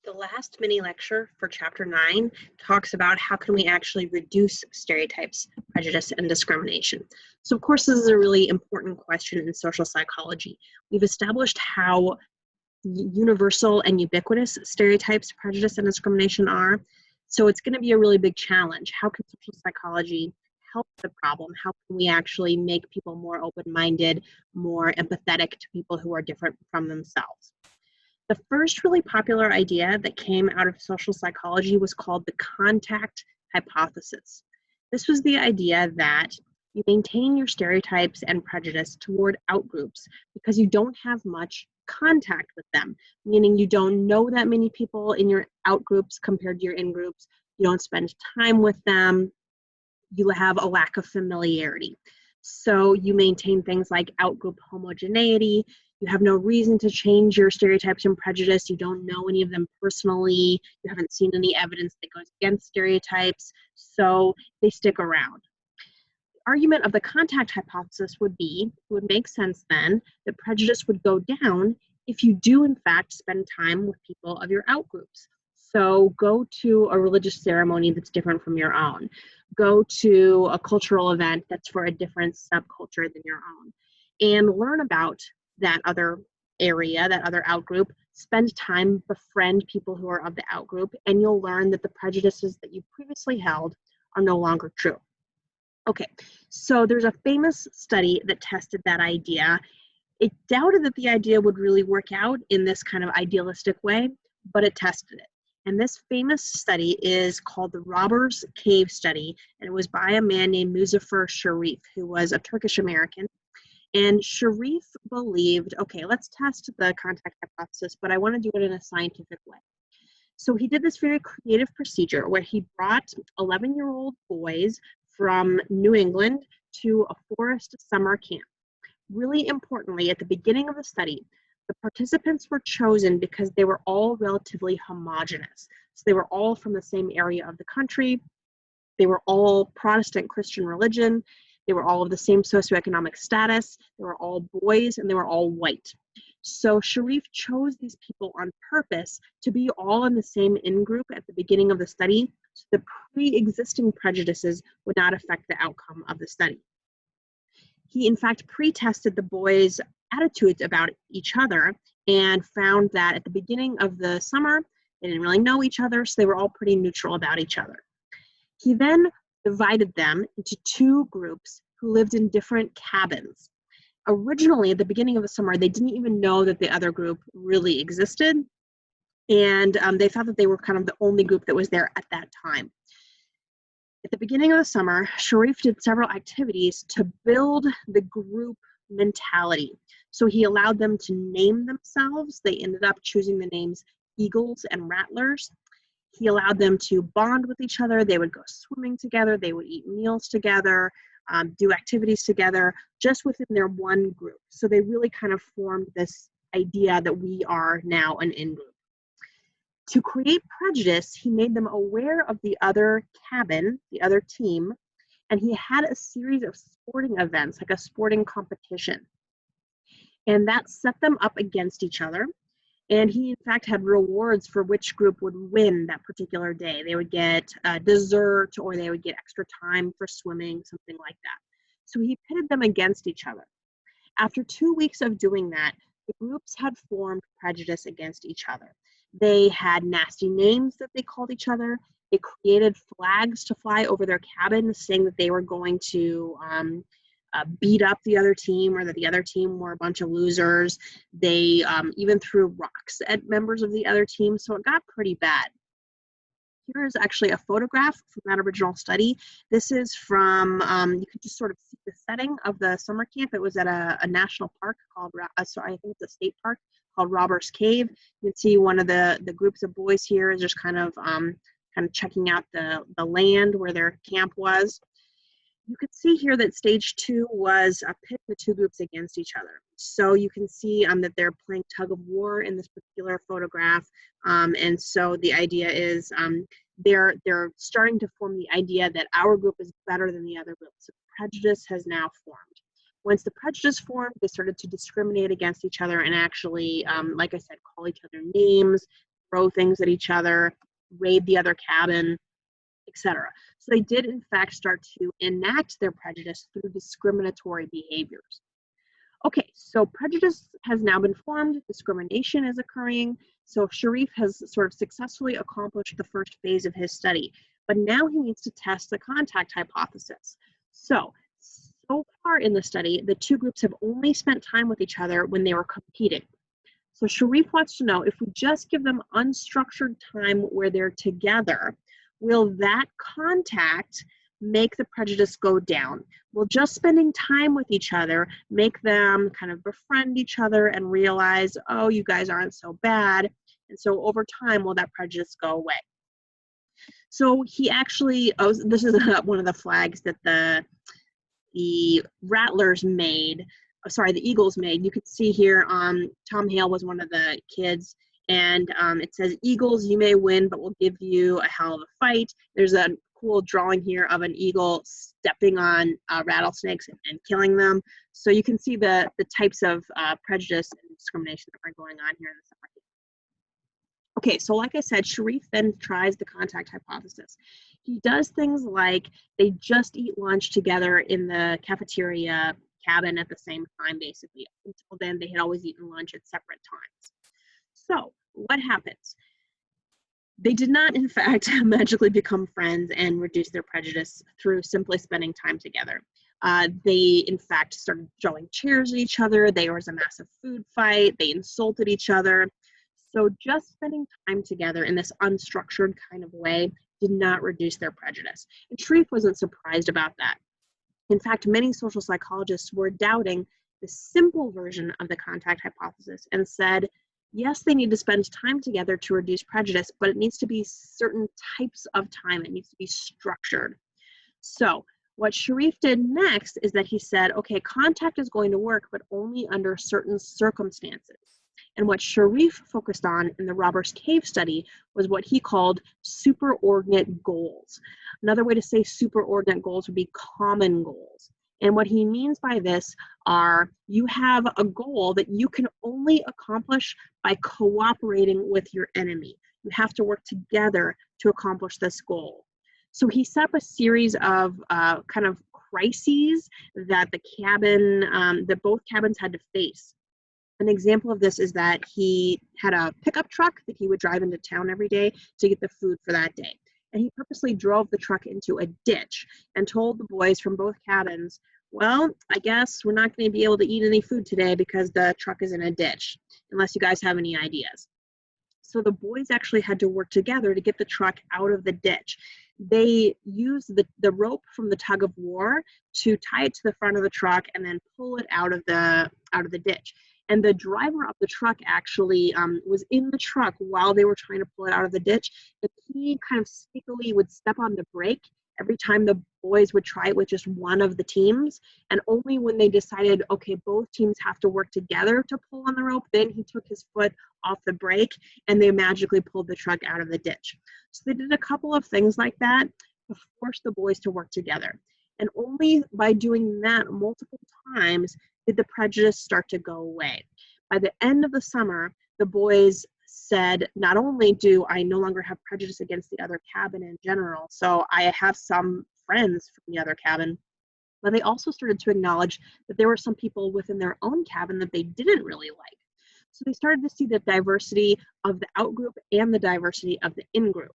The last mini lecture for chapter 9 talks about how can we actually reduce stereotypes, prejudice, and discrimination. So of course, this is a really important question in social psychology. We've established how universal and ubiquitous stereotypes, prejudice, and discrimination are. So it's going to be a really big challenge. How can social psychology help the problem? How can we actually make people more open-minded, more empathetic to people who are different from themselves? The first really popular idea that came out of social psychology was called the contact hypothesis. This was the idea that you maintain your stereotypes and prejudice toward outgroups because you don't have much contact with them, meaning you don't know that many people in your outgroups compared to your in-groups, you don't spend time with them, you have a lack of familiarity. So you maintain things like outgroup homogeneity. You have no reason to change your stereotypes and prejudice. You don't know any of them personally. You haven't seen any evidence that goes against stereotypes, so they stick around. The argument of the contact hypothesis would make sense then that prejudice would go down if you do in fact spend time with people of your outgroups. So go to a religious ceremony that's different from your own. Go to a cultural event that's for a different subculture than your own, and learn about that other area, that other outgroup. Spend time, befriend people who are of the outgroup, and you'll learn that the prejudices that you previously held are no longer true. Okay, so there's a famous study that tested that idea. It doubted that the idea would really work out in this kind of idealistic way, but it tested it. And this famous study is called the Robbers Cave Study, and it was by a man named Muzafer Sharif, who was a Turkish American. And Sharif believed, okay, let's test the contact hypothesis, but I want to do it in a scientific way. So he did this very creative procedure where he brought 11-year-old boys from New England to a forest summer camp. Really importantly, at the beginning of the study, the participants were chosen because they were all relatively homogenous. So they were all from the same area of the country. They were all Protestant Christian religion. They were all of the same socioeconomic status. They were all boys, and they were all white. So Sharif chose these people on purpose to be all in the same in-group at the beginning of the study, so the pre-existing prejudices would not affect the outcome of the study. He, in fact, pre-tested the boys' attitudes about each other and found that at the beginning of the summer, they didn't really know each other, so they were all pretty neutral about each other. He then divided them into two groups who lived in different cabins. Originally, at the beginning of the summer, they didn't even know that the other group really existed, and they thought that they were kind of the only group that was there at that time. At the beginning of the summer, Sharif did several activities to build the group mentality. So he allowed them to name themselves. They ended up choosing the names Eagles and Rattlers. He allowed them to bond with each other. They would go swimming together. They would eat meals together, do activities together, just within their one group. So they really kind of formed this idea that we are now an in-group. To create prejudice, he made them aware of the other cabin, the other team, and he had a series of sporting events, like a sporting competition. And that set them up against each other. And he, in fact, had rewards for which group would win that particular day. They would get dessert, or they would get extra time for swimming, something like that. So he pitted them against each other. After 2 weeks of doing that, the groups had formed prejudice against each other. They had nasty names that they called each other. They created flags to fly over their cabin saying that they were going to beat up the other team, or that the other team were a bunch of losers. They even threw rocks at members of the other team, so it got pretty bad. Here is actually a photograph from that original study. This is from, you could just sort of see the setting of the summer camp. It was at a national park called, I think it's a state park called Robbers Cave. You can see one of the groups of boys here is just kind of checking out the land where their camp was. You can see here that stage 2 was pitting the two groups against each other. So you can see that they're playing tug of war in this particular photograph. And so the idea is they're starting to form the idea that our group is better than the other group. So prejudice has now formed. Once the prejudice formed, they started to discriminate against each other and actually, like I said, call each other names, throw things at each other, raid the other cabin, etc. So they did, in fact, start to enact their prejudice through discriminatory behaviors. Okay, so prejudice has now been formed, discrimination is occurring, so Sharif has sort of successfully accomplished the first phase of his study, but now he needs to test the contact hypothesis. So far in the study, the two groups have only spent time with each other when they were competing. So Sharif wants to know, if we just give them unstructured time where they're together, will that contact make the prejudice go down? Will just spending time with each other make them kind of befriend each other and realize, oh, you guys aren't so bad? And so over time, will that prejudice go away? So he actually, this is one of the flags that the Rattlers made, the Eagles made. You could see here, Tom Hale was one of the kids, and it says, "Eagles, you may win, but we'll give you a hell of a fight." There's a cool drawing here of an eagle stepping on rattlesnakes and killing them. So you can see the types of prejudice and discrimination that are going on here in the summer. Okay, so like I said, Sharif then tries the contact hypothesis. He does things like they just eat lunch together in the cafeteria cabin at the same time, basically. Until then, they had always eaten lunch at separate times. So what happens? They did not, in fact, magically become friends and reduce their prejudice through simply spending time together. They, in fact, started throwing chairs at each other. There was a massive food fight. They insulted each other. So just spending time together in this unstructured kind of way did not reduce their prejudice. And Sharif wasn't surprised about that. In fact, many social psychologists were doubting the simple version of the contact hypothesis and said, yes, they need to spend time together to reduce prejudice, but it needs to be certain types of time. It needs to be structured. So what Sharif did next is that he said, okay, contact is going to work, but only under certain circumstances. And what Sharif focused on in the Robbers Cave study was what he called superordinate goals. Another way to say superordinate goals would be common goals. And what he means by this are, you have a goal that you can only accomplish by cooperating with your enemy. You have to work together to accomplish this goal. So he set up a series of kind of crises that that both cabins had to face. An example of this is that he had a pickup truck that he would drive into town every day to get the food for that day. And he purposely drove the truck into a ditch and told the boys from both cabins, well, I guess we're not going to be able to eat any food today because the truck is in a ditch, unless you guys have any ideas. So the boys actually had to work together to get the truck out of the ditch. They used the rope from the tug of war to tie it to the front of the truck and then pull it out of the ditch. And the driver of the truck actually was in the truck while they were trying to pull it out of the ditch. And he kind of sneakily would step on the brake every time the boys would try it with just one of the teams. And only when they decided, okay, both teams have to work together to pull on the rope, then he took his foot off the brake and they magically pulled the truck out of the ditch. So they did a couple of things like that to force the boys to work together. And only by doing that multiple times did the prejudice start to go away. By the end of the summer, the boys said, not only do I no longer have prejudice against the other cabin in general, so I have some friends from the other cabin, but they also started to acknowledge that there were some people within their own cabin that they didn't really like. So they started to see the diversity of the outgroup and the diversity of the in-group.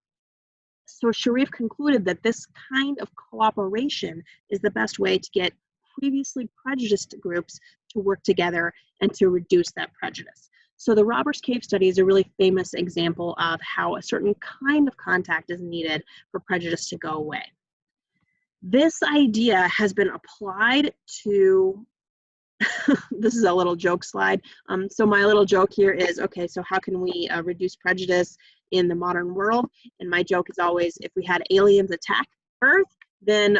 So Sharif concluded that this kind of cooperation is the best way to get previously prejudiced groups to work together and to reduce that prejudice. So the Robbers Cave study is a really famous example of how a certain kind of contact is needed for prejudice to go away. This idea has been applied to, this is a little joke slide. So my little joke here is, okay, so how can we reduce prejudice in the modern world? And my joke is always, if we had aliens attack Earth, then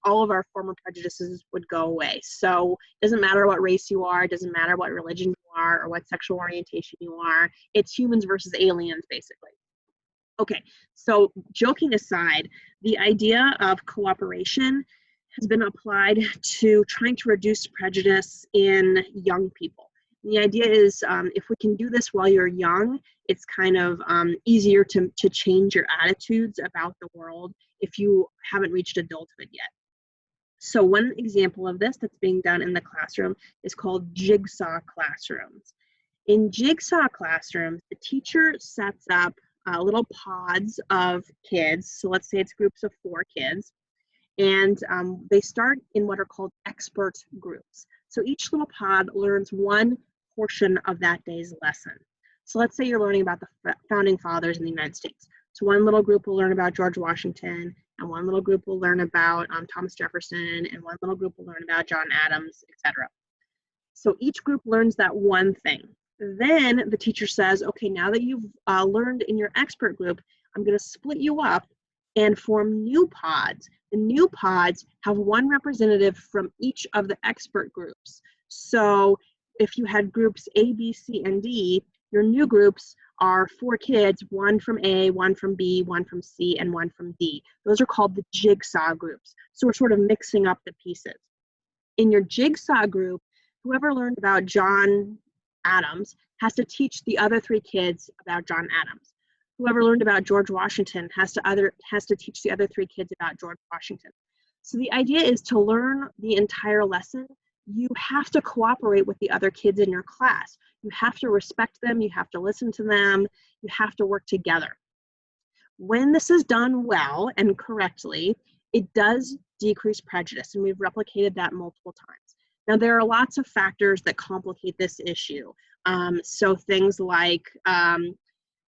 all of our former prejudices would go away. So it doesn't matter what race you are, it doesn't matter what religion you are or what sexual orientation you are, it's humans versus aliens, basically. Okay, so joking aside, the idea of cooperation has been applied to trying to reduce prejudice in young people. The idea is if we can do this while you're young, it's kind of easier to change your attitudes about the world if you haven't reached adulthood yet. So one example of this that's being done in the classroom is called jigsaw classrooms. In jigsaw classrooms, the teacher sets up little pods of kids. So let's say it's groups of 4 kids. And they start in what are called expert groups. So each little pod learns one portion of that day's lesson. So let's say you're learning about the founding fathers in the United States. So one little group will learn about George Washington, and one little group will learn about Thomas Jefferson, and one little group will learn about John Adams, etc. So each group learns that one thing. Then the teacher says, okay, now that you've learned in your expert group, I'm going to split you up and form new pods. The new pods have one representative from each of the expert groups. So if you had groups A, B, C, and D, your new groups are 4 kids, one from A, one from B, one from C, and one from D. Those are called the jigsaw groups. So we're sort of mixing up the pieces. In your jigsaw group, whoever learned about John Adams has to teach the other 3 kids about John Adams. Whoever learned about George Washington has to teach the other 3 kids about George Washington. So the idea is to learn the entire lesson. You have to cooperate with the other kids in your class. You have to respect them. You have to listen to them. You have to work together. When this is done well and correctly, it does decrease prejudice, and we've replicated that multiple times. Now, there are lots of factors that complicate this issue. So things like,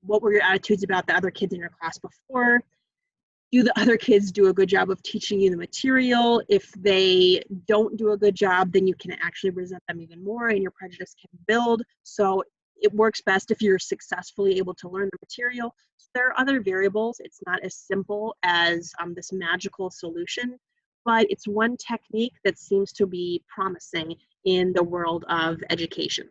what were your attitudes about the other kids in your class before? Do the other kids do a good job of teaching you the material? If they don't do a good job, then you can actually resent them even more and your prejudice can build. So it works best if you're successfully able to learn the material. So there are other variables. It's not as simple as this magical solution, but it's one technique that seems to be promising in the world of education.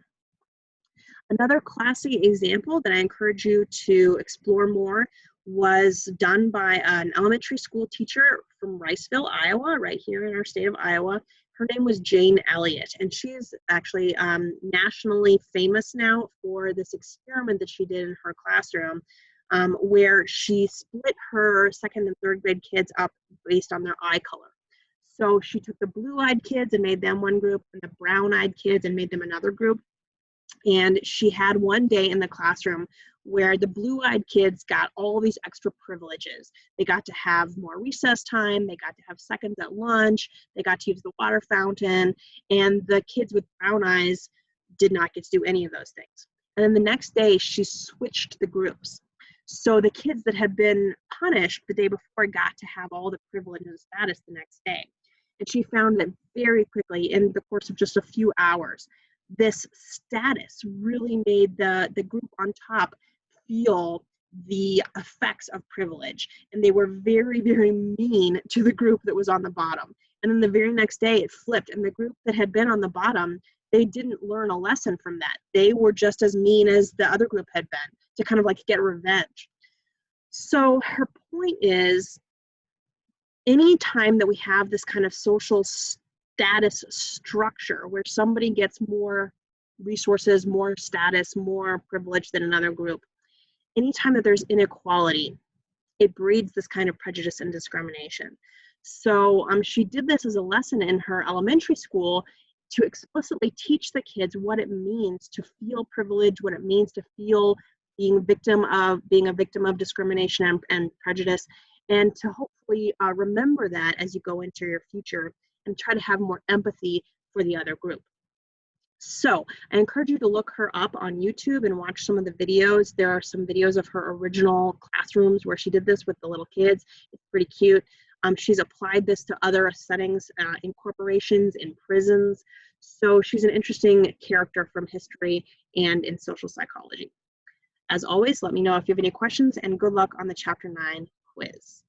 Another classic example that I encourage you to explore more was done by an elementary school teacher from Riceville, Iowa, right here in our state of Iowa. Her name was Jane Elliott, and she's actually nationally famous now for this experiment that she did in her classroom, where she split her 2nd and 3rd grade kids up based on their eye color. So she took the blue-eyed kids and made them one group, and the brown-eyed kids and made them another group. And she had one day in the classroom where the blue-eyed kids got all these extra privileges. They got to have more recess time, they got to have seconds at lunch, they got to use the water fountain, and the kids with brown eyes did not get to do any of those things. And then the next day, she switched the groups. So the kids that had been punished the day before got to have all the privilege and status the next day. And she found that very quickly, in the course of just a few hours, this status really made the group on top feel the effects of privilege. And they were very, very mean to the group that was on the bottom. And then the very next day it flipped, and the group that had been on the bottom, they didn't learn a lesson from that. They were just as mean as the other group had been, to kind of like get revenge. So her point is, any time that we have this kind of social status structure where somebody gets more resources, more status, more privilege than another group, anytime that there's inequality, it breeds this kind of prejudice and discrimination. So she did this as a lesson in her elementary school to explicitly teach the kids what it means to feel privilege, what it means to feel being a victim of discrimination and prejudice, and to hopefully remember that as you go into your future and try to have more empathy for the other group. So I encourage you to look her up on YouTube and watch some of the videos. There are some videos of her original classrooms where she did this with the little kids. It's pretty cute. She's applied this to other settings in corporations, in prisons. So she's an interesting character from history and in social psychology. As always, let me know if you have any questions, and good luck on the Chapter 9 quiz.